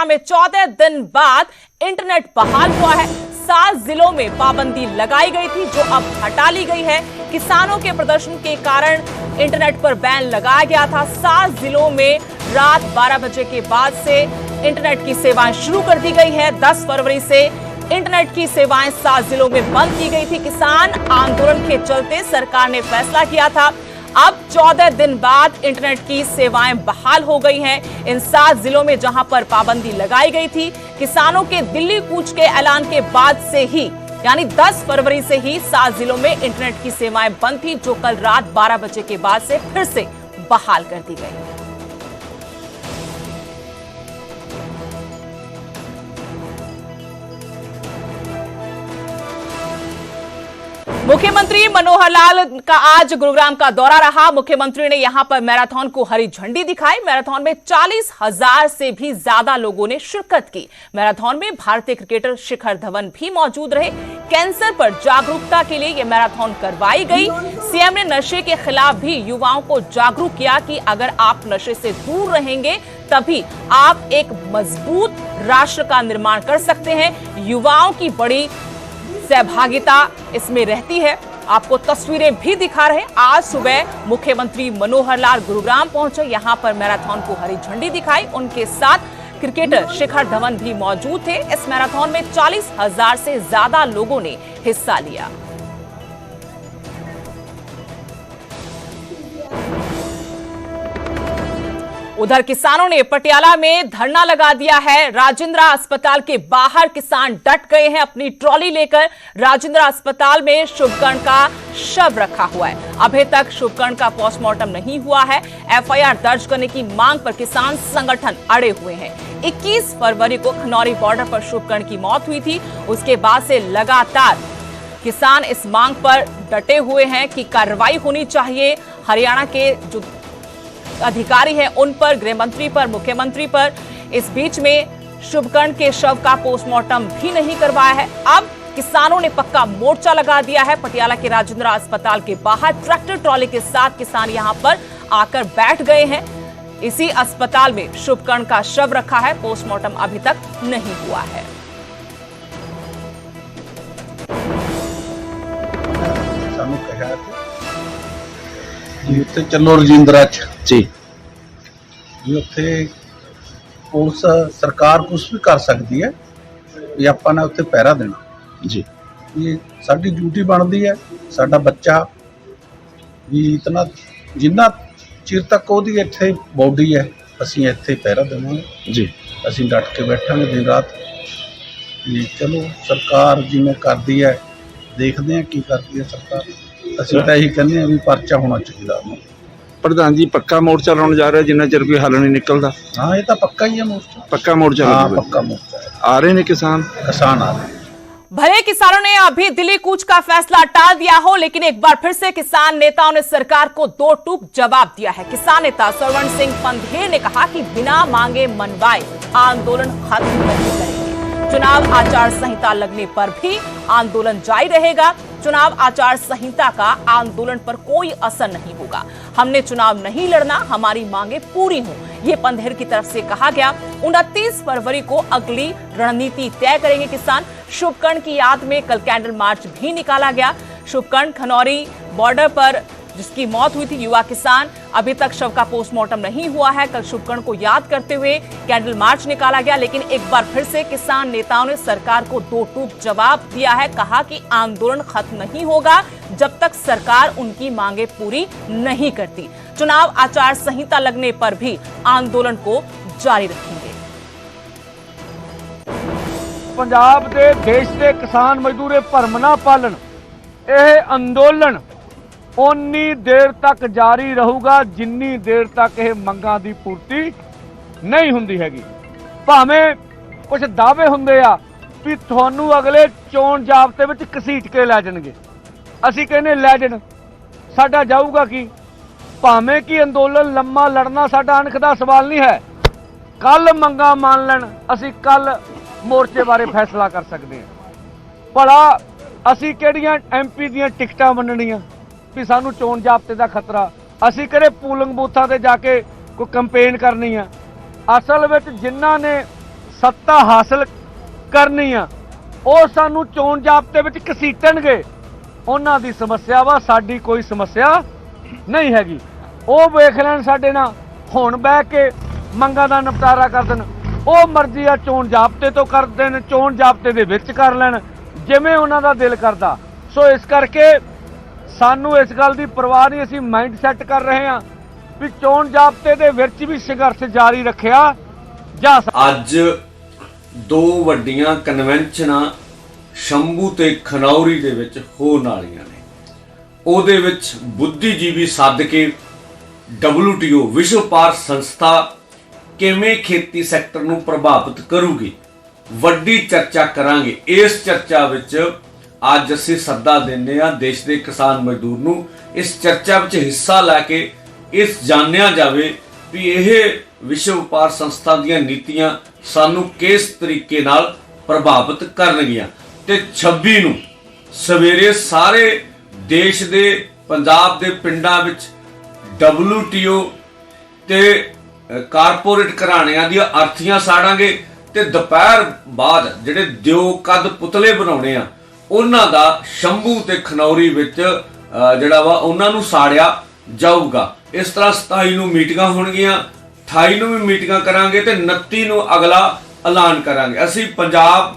में 14 दिन बाद इंटरनेट बहाल हुआ है। 7 जिलों में पाबंदी लगाई गई थी जो अब हटा ली गई है। किसानों के प्रदर्शन के कारण इंटरनेट पर बैन लगाया गया था। 7 जिलों में रात 12 बजे के बाद से इंटरनेट की सेवाएं शुरू कर दी गई है। 10 फरवरी से इंटरनेट की सेवाएं 7 जिलों में बंद की गई थी। किसान आंदोलन के चलते सरकार ने फैसला किया था। अब 14 दिन बाद इंटरनेट की सेवाएं बहाल हो गई हैं। इन 7 जिलों में जहां पर पाबंदी लगाई गई थी, किसानों के दिल्ली कूच के ऐलान के बाद से ही यानी 10 फरवरी से ही 7 जिलों में इंटरनेट की सेवाएं बंद थी, जो कल रात 12 बजे के बाद से फिर से बहाल कर दी गई। मुख्यमंत्री मनोहर लाल का आज गुरुग्राम का दौरा रहा। मुख्यमंत्री ने यहां पर मैराथन को हरी झंडी दिखाई। मैराथन में 40,000 से भी ज्यादा लोगों ने शिरकत की। मैराथन में भारतीय क्रिकेटर शिखर धवन भी मौजूद रहे। कैंसर पर जागरूकता के लिए यह मैराथन करवाई गई। सीएम ने नशे के खिलाफ भी युवाओं को जागरूक किया कि अगर आप नशे से दूर रहेंगे तभी आप एक मजबूत राष्ट्र का निर्माण कर सकते हैं। युवाओं की बड़ी सहभागिता इसमें रहती है। आपको तस्वीरें भी दिखा रहे हैं। आज सुबह मुख्यमंत्री मनोहर लाल गुरुग्राम पहुंचे, यहां पर मैराथन को हरी झंडी दिखाई। उनके साथ क्रिकेटर शिखर धवन भी मौजूद थे। इस मैराथन में 40,000 से ज्यादा लोगों ने हिस्सा लिया। उधर किसानों ने पटियाला में धरना लगा दिया है। राजेंद्र अस्पताल के बाहर किसान डट गए हैं अपनी ट्रॉली लेकर। राजेंद्र अस्पताल में शुभकर्ण का शव रखा हुआ है। अभी तक शुभकर्ण का पोस्टमार्टम नहीं हुआ है। एफआईआर दर्ज करने की मांग पर किसान संगठन अड़े हुए हैं। 21 फरवरी को खनौरी बॉर्डर पर शुभकर्ण की मौत हुई थी। उसके बाद से लगातार किसान इस मांग पर डटे हुए हैं कि कार्रवाई होनी चाहिए। हरियाणा के जो अधिकारी हैं उन पर, गृह मंत्री पर, मुख्यमंत्री पर। इस बीच में शुभकर्ण के शव का पोस्टमार्टम भी नहीं करवाया है। अब किसानों ने पक्का मोर्चा लगा दिया है। पटियाला के राजेंद्र अस्पताल के बाहर ट्रैक्टर ट्रॉली के साथ किसान यहां पर आकर बैठ गए हैं। इसी अस्पताल में शुभकर्ण का शव रखा है। पोस्टमार्टम अभी तक नहीं हुआ है। ਉੱਥੇ ਚੱਲੋ ਰਜਿੰਦਰਾ ਚ ਜੀ ਉੱਥੇ ਪੁਲਿਸ ਸਰਕਾਰ ਕੁਝ ਵੀ ਕਰ ਸਕਦੀ ਹੈ ਵੀ ਆਪਾਂ ਨੇ ਉੱਥੇ ਪਹਿਰਾ ਦੇਣਾ ਜੀ। ਇਹ ਸਾਡੀ ਡਿਊਟੀ ਬਣਦੀ ਹੈ। ਸਾਡਾ ਬੱਚਾ ਵੀ ਇਤਨਾ ਜਿੰਨਾ ਚਿਰ ਤੱਕ ਉਹਦੀ ਇੱਥੇ ਬੋਡੀ ਹੈ ਅਸੀਂ ਇੱਥੇ ਪਹਿਰਾ ਦੇਵਾਂਗੇ ਜੀ। ਅਸੀਂ ਡਟ ਕੇ ਬੈਠਾਂਗੇ ਦਿਨ ਰਾਤ। ਚਲੋ ਸਰਕਾਰ ਜਿਵੇਂ ਕਰਦੀ ਹੈ ਦੇਖਦੇ ਹਾਂ ਕੀ ਕਰਦੀ ਹੈ ਸਰਕਾਰ। ਅਸੀਂ ਤਾਂ ਇਹੀ ਕਹਿੰਦੇ ਹਾਂ ਵੀ ਪਰਚਾ ਹੋਣਾ ਚਾਹੀਦਾ। प्रधान जी पक्का मोर्चा लाने जा रहे हैं जिन्ना चिर कोई हल नहीं निकलता। हाँ ये तो पक्का ही है मोर्चा। पक्का मोर्चा। हाँ पक्का मोर्चा आ रहे हैं किसान आ रहे हैं। भले किसानों ने अभी दिल्ली कूच का फैसला टाल दिया हो, लेकिन एक बार फिर से किसान नेताओं ने सरकार को दो टूक जवाब दिया है। किसान नेता सरवण सिंह पंधेर ने कहा कि बिना मांगे मनवाए आंदोलन खत्म नहीं करेंगे। चुनाव आचार संहिता लगने पर भी आंदोलन जारी रहेगा। चुनाव आचार संहिता का आंदोलन पर कोई असर नहीं होगा। हमने चुनाव नहीं लड़ना, हमारी मांगे पूरी हों, ये पंधेर की तरफ से कहा गया। 29 फरवरी को अगली रणनीति तय करेंगे किसान। शुभकर्ण की याद में कल कैंडल मार्च भी निकाला गया। शुभकर्ण खनौरी बॉर्डर पर जिसकी मौत हुई थी, युवा किसान, अभी तक शव का पोस्टमार्टम नहीं हुआ है। कल शुभकर्ण को याद करते हुए कैंडल मार्च निकाला गया। लेकिन एक बार फिर से किसान नेताओं ने सरकार को दो टूक जवाब दिया है। कहा कि आंदोलन खत्म नहीं होगा जब तक सरकार उनकी मांगे पूरी नहीं करती। चुनाव आचार संहिता लगने पर भी आंदोलन को जारी रखेंगे। पंजाब दे देश के किसान मजदूर भरम ना पालन, यह अंदोलन उन्नी देर तक जारी रहूगा जिन्नी देर तक यह मंगां दी पूर्ति नहीं हुंदी हैगी। भावें कुछ दावे हुंदे आ भी तुहानू अगले चोण जाबते विच घसीट के लै जाणगे, असीं कहने लै जाण, साडा जाऊगा की। भावें कि अंदोलन लम्मा लड़ना साडा अणख दा सवाल नहीं है। कल मंगां मान लैण, असीं कल मोर्चे बारे फैसला कर सकते हैं। भला असीं किहड़ियां MP दीयां टिकटां वंडणीआं भी सानू चोण जाब्ते का खतरा, असीं किहड़े पोलिंग बूथां ते जाके कोई कंपेन करनी है। असल विच जिन्हां ने सत्ता हासिल करनी आ ਉਹ ਸਾਨੂੰ ਚੋਣ ਜਾਬਤੇ ਵਿੱਚ ਘਸੀਟਣਗੇ ਉਹਨਾਂ ਦੀ ਸਮੱਸਿਆ ਵਾ ਸਾਡੀ ਕੋਈ ਸਮੱਸਿਆ ਨਹੀਂ ਹੈਗੀ ਉਹ ਵੇਖ ਲੈਣ ਸਾਡੇ ਨਾਲ ਹੁਣ ਬਹਿ ਕੇ ਮੰਗਾਂ ਦਾ ਨਿਪਟਾਰਾ ਕਰ ਦੇਣ ਉਹ ਮਰਜ਼ੀ ਆ ਚੋਣ ਜਾਬਤੇ ਤੋਂ ਕਰ ਦੇਣ ਚੋਣ ਜਾਬਤੇ ਦੇ ਵਿੱਚ ਕਰ ਲੈਣ ਜਿਵੇਂ ਉਹਨਾਂ ਦਾ ਦਿਲ ਕਰਦਾ ਸੋ ਇਸ ਕਰਕੇ ਸਾਨੂੰ ਇਸ ਗੱਲ ਦੀ ਪਰਵਾਹ ਨਹੀਂ ਅਸੀਂ ਮਾਈਂਡ ਸੈੱਟ ਕਰ ਰਹੇ ਹਾਂ ਵੀ ਚੋਣ ਜਾਬਤੇ ਦੇ ਵਿੱਚ ਵੀ ਸੰਘਰਸ਼ ਜਾਰੀ ਰੱਖਿਆ ਜਾ ਅੱਜ ਦੋ ਵੱਡੀਆਂ ਕਨਵੈਨਸ਼ਨਾਂ ਸ਼ੰਭੂ ਤੇ ਖਨੌਰੀ ਦੇ ਵਿੱਚ ਹੋਣ ਵਾਲੀਆਂ ਨੇ ਉਹਦੇ ਵਿੱਚ ਬੁੱਧੀਜੀਵੀ ਸੱਦ ਕੇ WTO ਵਿਸ਼ਵ ਵਪਾਰ ਸੰਸਥਾ ਕਿਵੇਂ ਖੇਤੀ ਸੈਕਟਰ ਨੂੰ ਪ੍ਰਭਾਵਿਤ ਕਰੂਗੀ ਵੱਡੀ ਚਰਚਾ ਕਰਾਂਗੇ ਇਸ ਚਰਚਾ ਵਿੱਚ ਅੱਜ ਅਸੀਂ ਸੱਦਾ ਦਿੰਦੇ ਹਾਂ ਦੇਸ਼ ਦੇ ਕਿਸਾਨ ਮਜ਼ਦੂਰ ਨੂੰ ਇਸ ਚਰਚਾ ਵਿੱਚ ਹਿੱਸਾ ਲੈ ਕੇ ਇਸ ਜਾਣਿਆ ਜਾਵੇ ਵੀ ਇਹ ਵਿਸ਼ਵ ਵਪਾਰ ਸੰਸਥਾ ਦੀਆਂ ਨੀਤੀਆਂ ਸਾਨੂੰ ਕਿਸ ਤਰੀਕੇ ਨਾਲ ਪ੍ਰਭਾਵਿਤ ਕਰਨਗੀਆਂ ਤੇ 26 ਨੂੰ ਸਵੇਰੇ ਸਾਰੇ ਦੇਸ਼ ਦੇ ਪੰਜਾਬ ਦੇ ਪਿੰਡਾਂ ਵਿੱਚ WTO ਤੇ ਕਾਰਪੋਰੇਟ ਘਰਾਣਿਆਂ ਦੀਆਂ ਅਰਥੀਆਂ ਸਾੜਾਂਗੇ ਤੇ ਦੁਪਹਿਰ ਬਾਅਦ ਜਿਹੜੇ ਦਿਓ ਕੱਦ ਪੁਤਲੇ ਬਣਾਉਣੇ ਆ ਉਹਨਾਂ ਦਾ ਸ਼ੰਭੂ ਤੇ ਖਨੌਰੀ ਵਿੱਚ ਜਿਹੜਾ ਵਾ ਉਹਨਾਂ ਨੂੰ ਸਾੜਿਆ ਜਾਊਗਾ ਇਸ ਤਰ੍ਹਾਂ 27 ਨੂੰ ਮੀਟਿੰਗਾਂ ਹੋਣਗੀਆਂ 28 ਨੂੰ ਵੀ ਮੀਟਿੰਗਾਂ ਕਰਾਂਗੇ ਤੇ 29 ਨੂੰ ਅਗਲਾ ਐਲਾਨ ਕਰਾਂਗੇ ਅਸੀਂ ਪੰਜਾਬ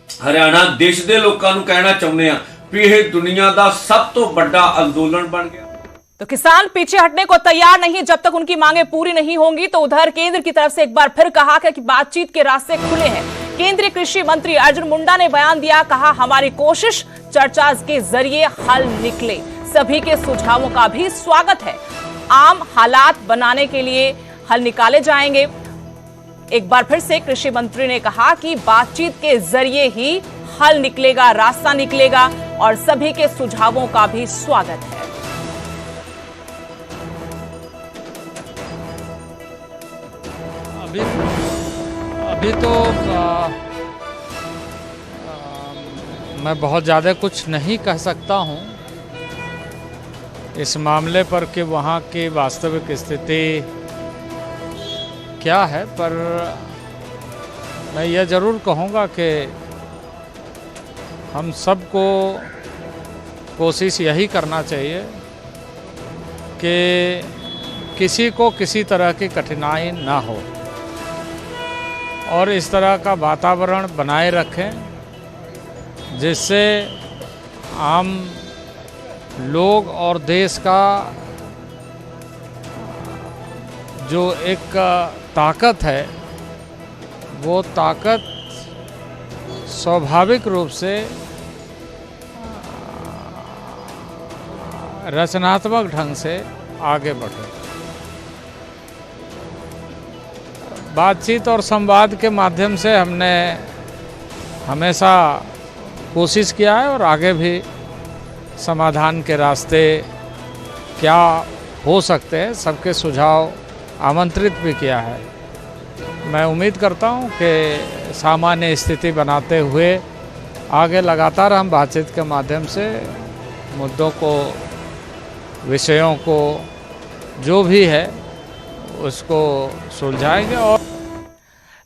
ਹਰਿਆਣਾ देश ਦੇ ਲੋਕਾਂ ਨੂੰ ਕਹਿਣਾ ਚਾਹੁੰਦੇ ਹਾਂ ਵੀ ਇਹ ਦੁਨੀਆ ਦਾ ਸਭ ਤੋਂ ਵੱਡਾ ਅੰਦੋਲਨ बन गया। तो किसान पीछे हटने को तैयार नहीं जब तक उनकी मांगे पूरी नहीं होंगी। तो उधर केंद्र की तरफ से एक बार फिर कहा कि बातचीत के रास्ते खुले हैं। केंद्रीय कृषि मंत्री अर्जुन मुंडा ने बयान दिया, कहा हमारी कोशिश चर्चा के जरिए हल निकले, सभी के सुझावों का भी स्वागत है, आम हालात बनाने के लिए हल निकाले जाएंगे। एक बार फिर से कृषि मंत्री ने कहा कि बातचीत के जरिए ही हल निकलेगा, रास्ता निकलेगा और सभी के सुझावों का भी स्वागत है। अभी तो मैं बहुत ज़्यादा कुछ नहीं कह सकता हूँ इस मामले पर कि वहाँ की वास्तविक स्थिति क्या है, पर मैं यह ज़रूर कहूँगा कि हम सबको कोशिश यही करना चाहिए कि किसी को किसी तरह की कठिनाई ना हो और इस तरह का वातावरण बनाए रखें जिससे आम लोग और देश का जो एक ताकत है वो ताकत स्वाभाविक रूप से रचनात्मक ढंग से आगे बढ़े। बातचीत और संवाद के माध्यम से हमने हमेशा कोशिश किया है और आगे भी समाधान के रास्ते क्या हो सकते हैं सबके सुझाव आमंत्रित भी किया है। मैं उम्मीद करता हूं कि सामान्य स्थिति बनाते हुए आगे लगातार हम बातचीत के माध्यम से मुद्दों को, विषयों को, जो भी है उसको सुलझाएंगे। और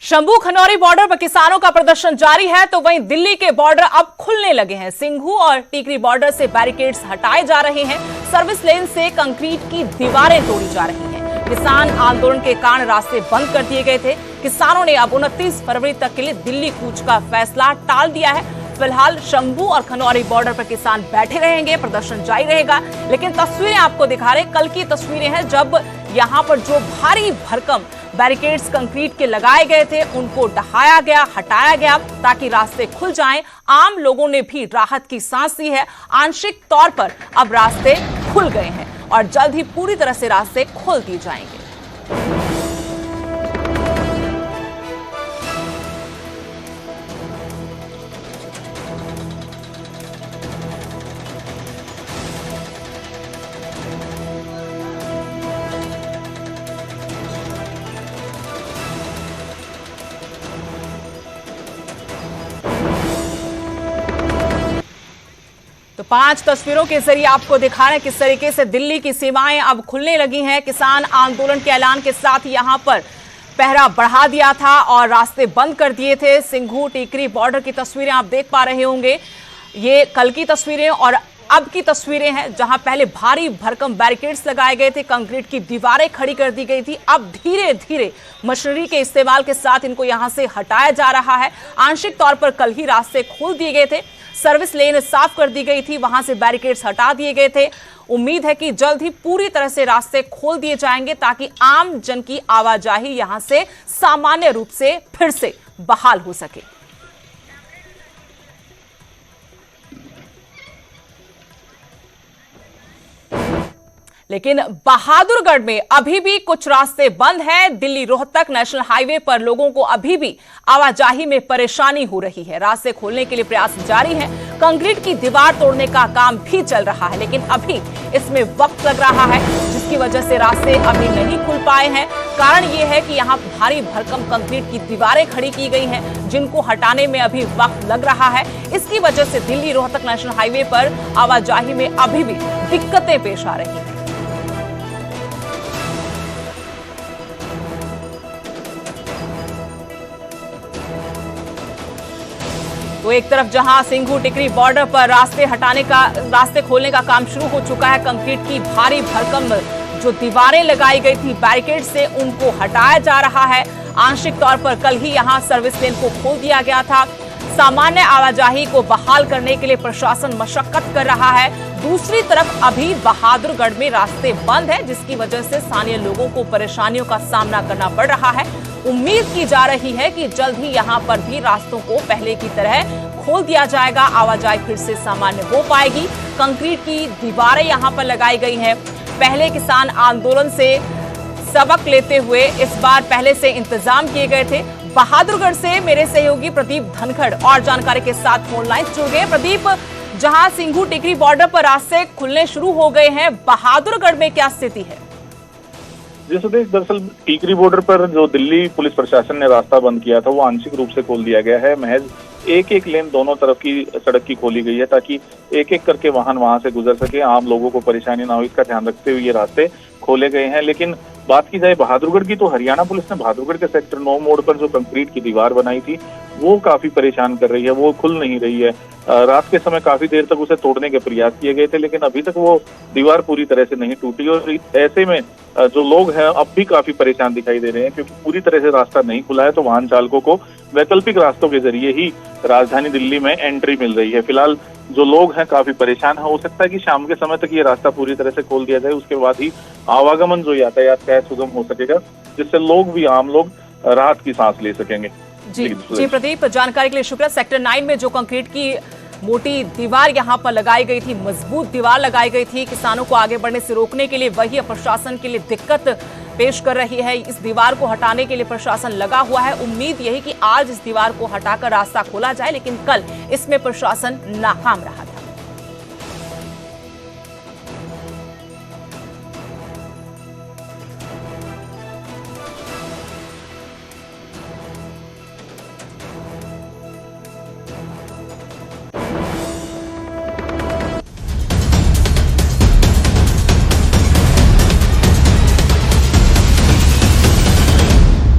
शंभू खनौरी बॉर्डर पर किसानों का प्रदर्शन जारी है तो वहीं दिल्ली के बॉर्डर अब खुलने लगे हैं। सिंघू और टीकरी बॉर्डर से बैरिकेड्स हटाए जा रहे हैं, सर्विस लेन से कंक्रीट की दीवारें तोड़ी जा रही हैं। किसान आंदोलन के कारण रास्ते बंद कर दिए गए थे। किसानों ने अब 29 फरवरी तक के लिए दिल्ली कूच का फैसला टाल दिया है। फिलहाल शंभू और खनौरी बॉर्डर पर किसान बैठे रहेंगे, प्रदर्शन जारी रहेगा। लेकिन तस्वीरें आपको दिखा रहे, कल की तस्वीरें हैं जब यहां पर जो भारी भरकम बैरिकेड्स कंक्रीट के लगाए गए थे उनको ढहाया गया, हटाया गया ताकि रास्ते खुल जाएं। आम लोगों ने भी राहत की सांस ली है। आंशिक तौर पर अब रास्ते खुल गए हैं और जल्द ही पूरी तरह से रास्ते खोल दिए जाएंगे। तो 5 तस्वीरों के जरिए आपको दिखा रहे हैं किस तरीके से दिल्ली की सीमाएं अब खुलने लगी हैं। किसान आंदोलन के ऐलान के साथ यहां पर पहरा बढ़ा दिया था और रास्ते बंद कर दिए थे। सिंघू टीकरी बॉर्डर की तस्वीरें आप देख पा रहे होंगे। ये कल की तस्वीरें और अब की तस्वीरें हैं, जहां पहले भारी भरकम बैरिकेड्स लगाए गए थे, कंक्रीट की दीवारें खड़ी कर दी गई थी। अब धीरे धीरे मशीनरी के इस्तेमाल के साथ इनको यहां से हटाया जा रहा है। आंशिक तौर पर कल ही रास्ते खोल दिए गए थे, सर्विस लेन साफ कर दी गई थी, वहां से बैरिकेड्स हटा दिए गए थे। उम्मीद है कि जल्द ही पूरी तरह से रास्ते खोल दिए जाएंगे ताकि आम जन की आवाजाही यहां से सामान्य रूप से फिर से बहाल हो सके। लेकिन बहादुरगढ़ में अभी भी कुछ रास्ते बंद हैं। दिल्ली रोहतक नेशनल हाईवे पर लोगों को अभी भी आवाजाही में परेशानी हो रही है। रास्ते खोलने के लिए प्रयास जारी हैं। कंक्रीट की दीवार तोड़ने का काम भी चल रहा है, लेकिन अभी इसमें वक्त लग रहा है, जिसकी वजह से रास्ते अभी नहीं खुल पाए हैं। कारण यह है कि यहाँ भारी भरकम कंक्रीट की दीवारें खड़ी की गई हैं, जिनको हटाने में अभी वक्त लग रहा है। इसकी वजह से दिल्ली रोहतक नेशनल हाईवे पर आवाजाही में अभी भी दिक्कतें पेश आ रही हैं। तो एक तरफ जहां सिंघू टिकरी बॉर्डर पर रास्ते खोलने का काम शुरू हो चुका है। कंक्रीट की भारी भरकम जो दीवारें लगाई गई थी बैरिकेड से, उनको हटाया जा रहा है। आंशिक तौर पर कल ही यहां सर्विस लेन को खोल दिया गया था। सामान्य आवाजाही को बहाल करने के लिए प्रशासन मशक्कत कर रहा है। दूसरी तरफ अभी बहादुरगढ़ में रास्ते बंद है, जिसकी वजह से स्थानीय लोगों को परेशानियों का सामना करना पड़ रहा है। उम्मीद की जा रही है कि जल्द ही यहां पर भी रास्तों को पहले की तरह खोल दिया जाएगा, आवाजाही फिर से सामान्य हो पाएगी। कंक्रीट की दीवारें यहां पर लगाई गई हैं। पहले किसान आंदोलन से सबक लेते हुए इस बार पहले से इंतजाम किए गए थे। बहादुरगढ़ से मेरे सहयोगी प्रदीप धनखड़ और जानकारी के साथ फोन लाइन जुड़ गए। प्रदीप, जहां सिंघू टिकरी बॉर्डर पर रास्ते खुलने शुरू हो गए हैं, बहादुरगढ़ में क्या स्थिति है? जी सुदेश, दरअसल टीकरी बॉर्डर पर जो दिल्ली पुलिस प्रशासन ने रास्ता बंद किया था वो आंशिक रूप से खोल दिया गया है। महज एक एक लेन दोनों तरफ की सड़क की खोली गई है ताकि एक एक करके वाहन वहां से गुजर सके, आम लोगों को परेशानी ना हो, इसका ध्यान रखते हुए ये रास्ते खोले गए हैं। लेकिन बात की जाए बहादुरगढ़ की, तो हरियाणा पुलिस ने बहादुरगढ़ के सेक्टर 9 मोड़ पर जो कंक्रीट की दीवार बनाई थी वो काफी परेशान कर रही है, वो खुल नहीं रही है। रात के समय काफी देर तक उसे तोड़ने के प्रयास किए गए थे, लेकिन अभी तक वो दीवार पूरी तरह से नहीं टूटी। और ऐसे में जो लोग हैं अब भी काफी परेशान दिखाई दे रहे हैं, क्योंकि पूरी तरह से रास्ता नहीं खुला है, तो वाहन चालकों को वैकल्पिक रास्तों के जरिए ही राजधानी दिल्ली में एंट्री मिल रही है। फिलहाल जो लोग हैं काफी परेशान है। हो सकता है कि शाम के समय तक ये रास्ता पूरी तरह से खोल दिया जाए, उसके बाद ही आवागमन जो यातायात का है सुगम हो सकेगा, जिससे लोग भी, आम लोग राहत की सांस ले सकेंगे। जी प्रदीप, जानकारी के लिए शुक्रिया। सेक्टर 9 में जो कंक्रीट की मोटी दीवार यहां पर लगाई गई थी, मजबूत दीवार लगाई गई थी किसानों को आगे बढ़ने से रोकने के लिए, वही अब प्रशासन के लिए दिक्कत पेश कर रही है। इस दीवार को हटाने के लिए प्रशासन लगा हुआ है। उम्मीद यही कि आज इस दीवार को हटाकर रास्ता खोला जाए, लेकिन कल इसमें प्रशासन नाकाम रहा।